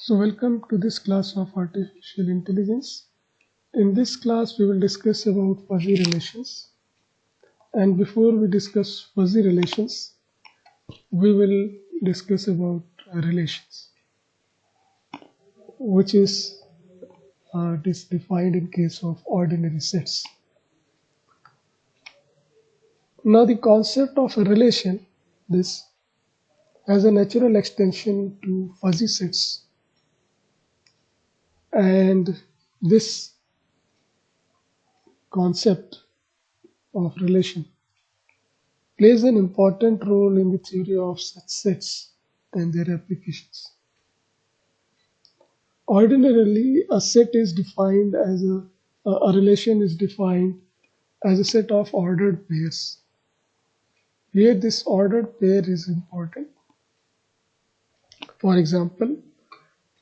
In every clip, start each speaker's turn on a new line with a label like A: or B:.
A: So welcome to this class of artificial intelligence. In this class we will discuss about fuzzy relations, and before we discuss fuzzy relations we will discuss about relations, which is it is defined in case of ordinary sets. Now the concept of a relation this has a natural extension to fuzzy sets, and this concept of relation plays an important role in the theory of such sets and their applications. Ordinarily, a set is defined as a relation is defined as a set of ordered pairs. Here, this ordered pair is important. For example,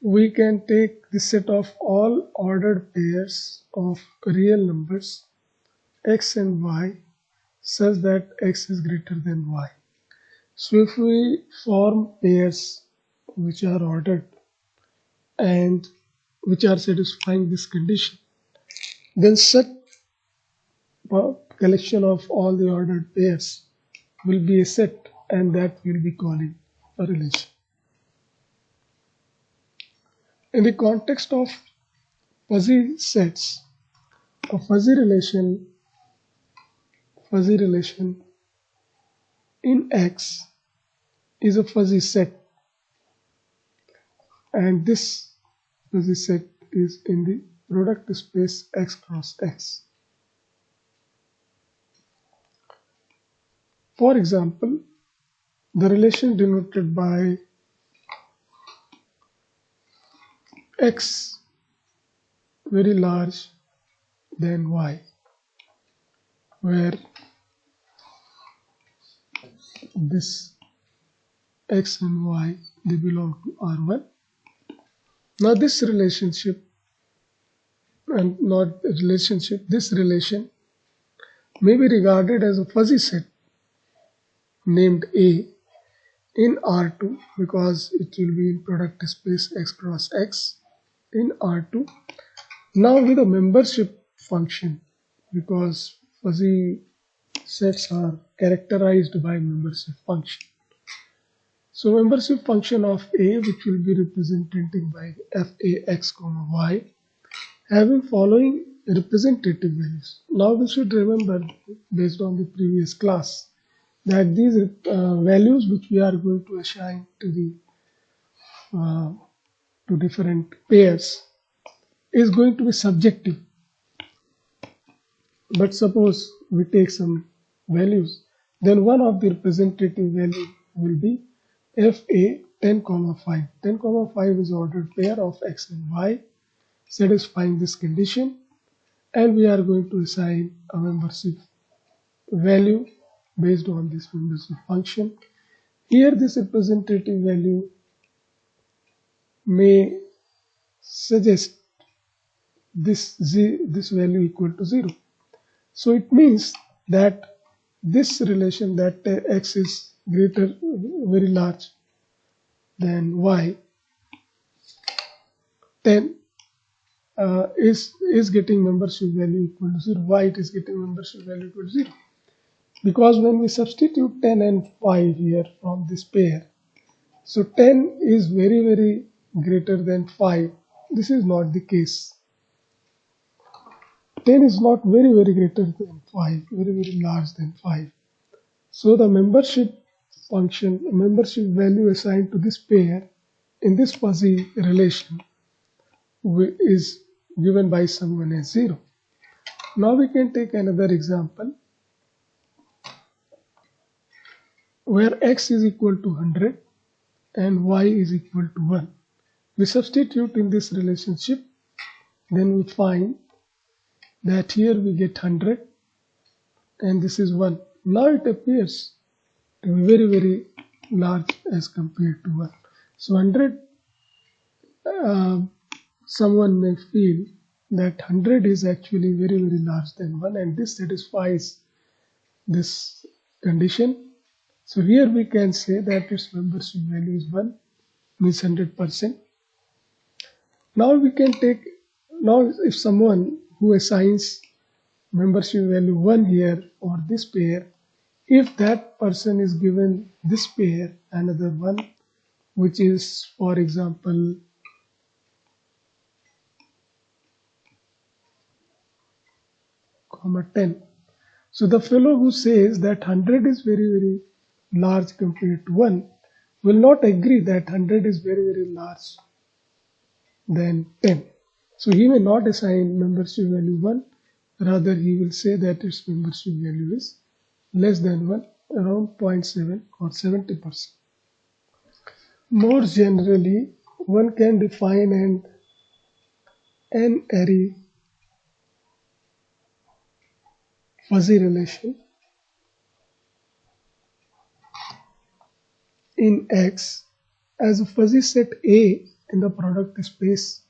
A: we can take the set of all ordered pairs of real numbers x and y such that x is greater than y. So if we form pairs which are ordered and which are satisfying this condition, then such collection of all the ordered pairs will be a set, and that will be calling a relation. In the context of fuzzy sets, a fuzzy relation in X is a fuzzy set, and this fuzzy set is in the product space X cross X. For example, the relation denoted by X very large than Y, where this X and Y they belong to R1. Now this relationship and not relationship, this relation may be regarded as a fuzzy set named A in R2 because it will be in product space X cross X in R2. Now with a membership function, because fuzzy sets are characterized by membership function. So membership function of A, which will be represented by f(a)x, y, having following representative values. Now we should remember, based on the previous class, that these values which we are going to assign to the to different pairs is going to be subjective. But suppose we take some values, then one of the representative value will be fa 10, 5. 10, 5 is ordered pair of x and y satisfying this condition, and we are going to assign a membership value based on this membership function. Here this representative value may suggest this value equal to 0. So it means that this relation, that x is greater, very large than y, 10 is getting membership value equal to 0. Why it is getting membership value equal to 0? Because when we substitute 10 and 5 here from this pair, so 10 is very greater than 5. This is not the case. 10 is not very greater than 5, very large than 5. So the membership function, membership value assigned to this pair in this fuzzy relation is given by someone as 0. Now we can take another example where x is equal to 100 and y is equal to 1. We substitute in this relationship, then we find that here we get 100 and this is 1. Now it appears to be very large as compared to 1. So 100, someone may feel that 100 is actually very large than 1, and this satisfies this condition. So here we can say that its membership value is 1, means 100%. Now we can take, now if someone who assigns membership value 1 here or this pair, if that person is given this pair, another one, which is for example comma 10. So the fellow who says that 100 is very large compared to 1 will not agree that 100 is very large than 10. So he may not assign membership value 1, rather he will say that its membership value is less than 1, around 0.7 or 70%. More generally, one can define an array fuzzy relation in X as a fuzzy set A in the product space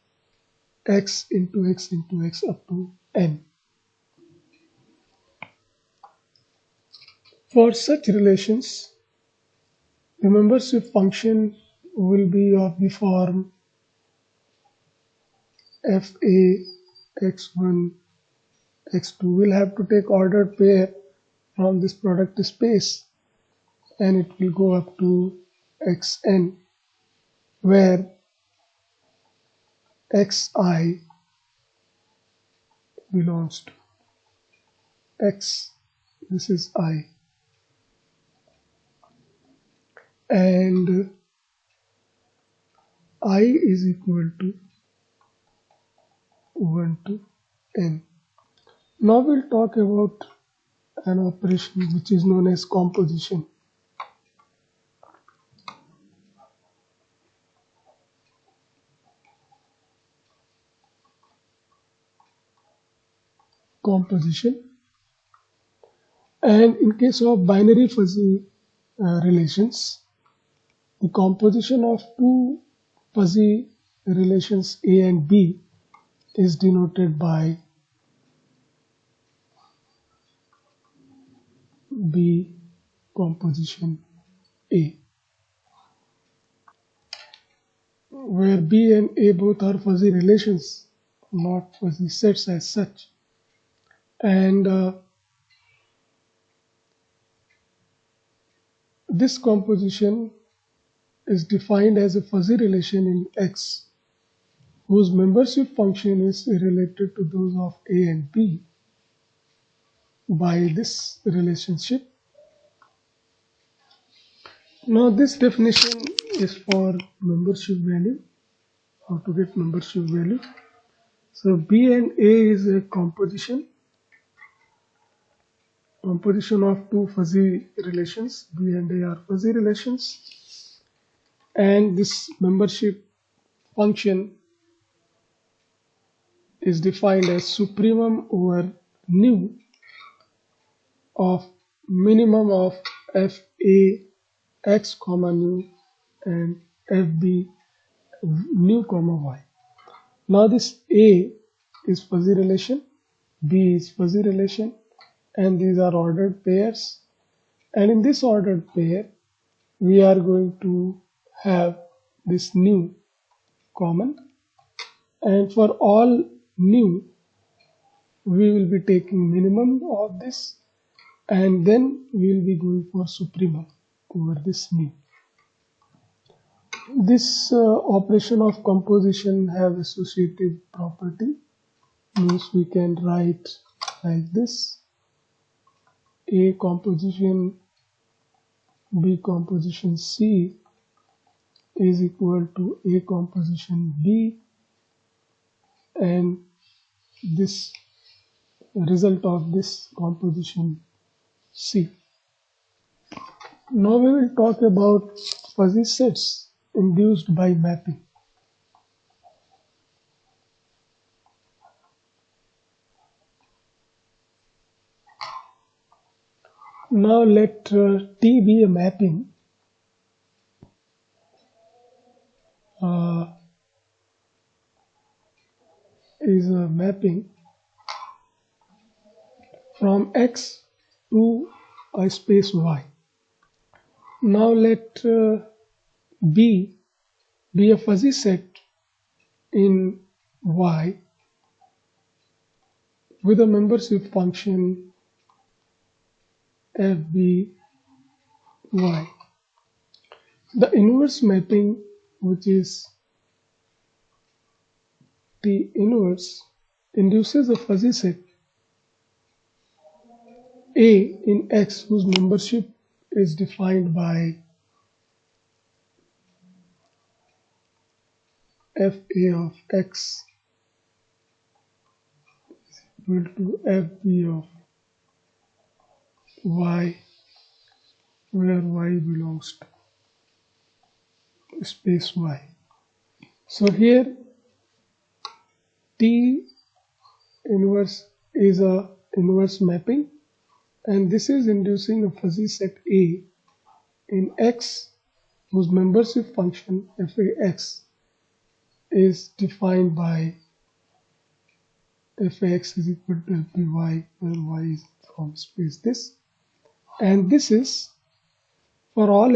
A: X into X into X up to N. For such relations, the membership function will be of the form FA X1 X2. We'll have to take ordered pair from this product space and it will go up to Xn, where Xi belongs to X. This is I. And I is equal to 1 to N. Now we'll talk about an operation which is known as composition. And in case of binary fuzzy relations, the composition of two fuzzy relations A and B is denoted by B composition A, where B and A both are fuzzy relations, not fuzzy sets as such. And this composition is defined as a fuzzy relation in X whose membership function is related to those of A and B by this relationship. Now this definition is for membership value, how to get membership value. So B and A is a composition of two fuzzy relations. B and A are fuzzy relations, and this membership function is defined as supremum over nu of minimum of FA x comma nu and FB nu comma y. Now this A is fuzzy relation, B is fuzzy relation, and these are ordered pairs. And in this ordered pair, we are going to have this nu common. And for all nu, we will be taking minimum of this, and then we will be going for supremum over this nu. This operation of composition have associative property, means we can write like this: A composition B composition C is equal to A composition B, and this result of this composition C. Now we will talk about fuzzy sets induced by mapping. Now let T be a mapping is a mapping from X to a space Y. Now let B be a fuzzy set in Y with a membership function FBY. The inverse mapping, which is T inverse, induces a fuzzy set A in X whose membership is defined by FA of X equal to FB of Y, where Y belongs to space Y. So here T inverse is a inverse mapping, and this is inducing a fuzzy set A in X whose membership function Fax is defined by Fax is equal to Fby, where Y is from space this, and this is for all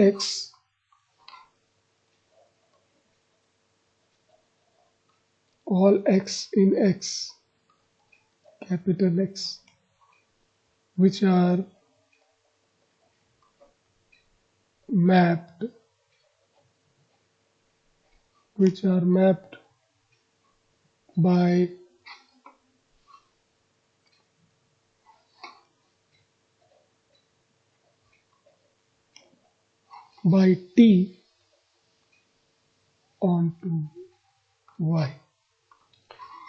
A: X in X, capital X, which are mapped by T onto Y.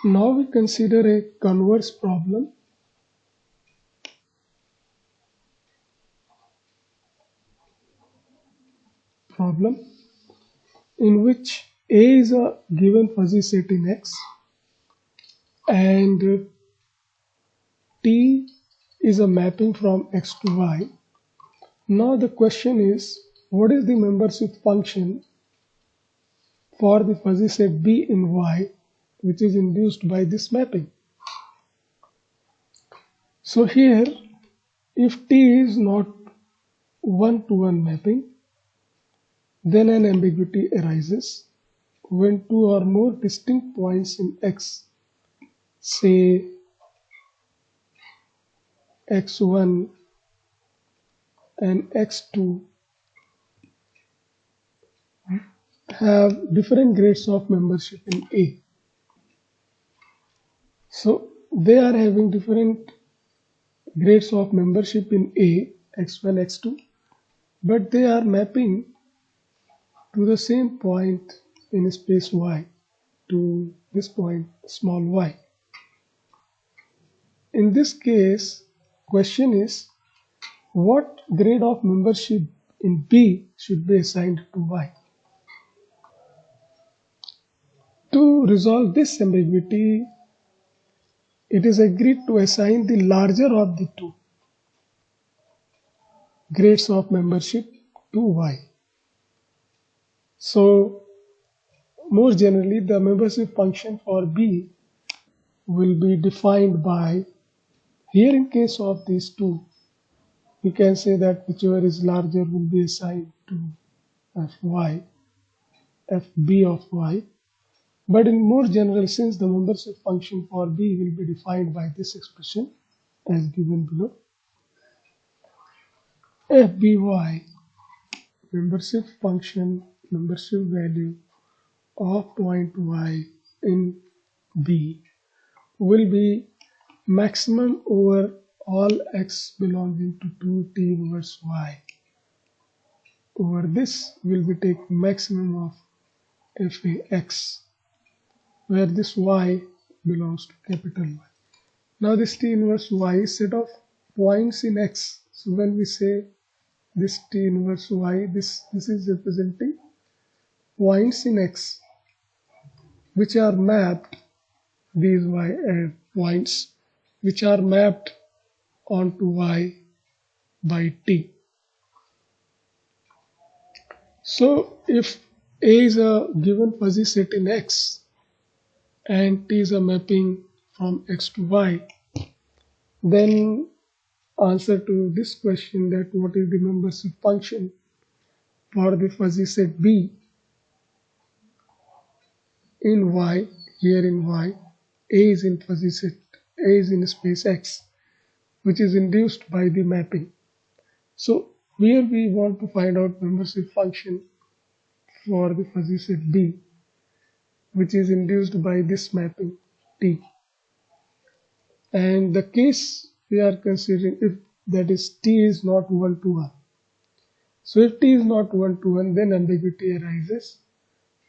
A: Now we consider a converse problem. In which A is a given fuzzy set in X and T is a mapping from X to Y. Now the question is, what is the membership function for the fuzzy set B in Y, which is induced by this mapping? So here, if T is not one-to-one mapping, then an ambiguity arises when two or more distinct points in X, say X1 and X2, have different grades of membership in A. So they are having different grades of membership in A, X1, X2, but they are mapping to the same point in space Y, to this point small y. In this case, question is, what grade of membership in B should be assigned to Y? To resolve this ambiguity, it is agreed to assign the larger of the two grades of membership to Y. So, more generally, the membership function for B will be defined by, here in case of these two, we can say that whichever is larger will be assigned to Fy, Fb of Y. But in more general sense, the membership function for B will be defined by this expression as given below. Fby, membership function, membership value of point Y in B, will be maximum over all X belonging to 2T inverse Y. Over this will be take maximum of Fax, where this Y belongs to capital Y. Now this T inverse Y is set of points in X. So when we say this T inverse Y, this is representing points in X which are mapped, these Y points which are mapped onto Y by T. So if A is a given fuzzy set in X and T is a mapping from X to Y, then answer to this question, that what is the membership function for the fuzzy set B in Y, here in Y, A is in fuzzy set, A is in space X, which is induced by the mapping. So here we want to find out membership function for the fuzzy set B, which is induced by this mapping T. And the case we are considering, if that is T is not 1 to 1. So if T is not 1 to 1, then ambiguity arises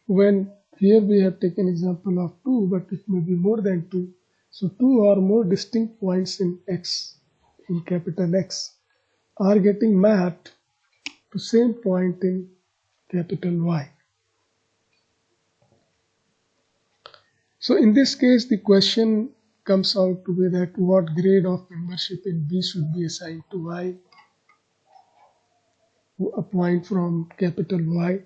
A: when here we have taken example of 2, but it may be more than 2. So 2 or more distinct points in X, in capital X, are getting mapped to same point in capital Y. So in this case, the question comes out to be that what grade of membership in B should be assigned to Y, a point from capital Y,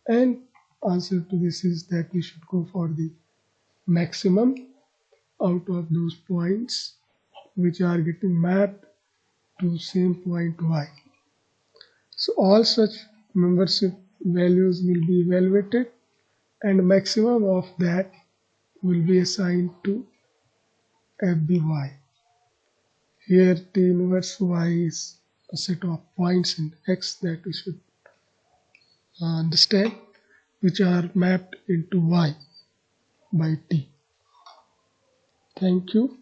A: and answer to this is that we should go for the maximum out of those points which are getting mapped to same point Y. So all such membership values will be evaluated and maximum of that will be assigned to FBY. Here T inverse Y is a set of points in X that we should understand, which are mapped into Y by T. Thank you.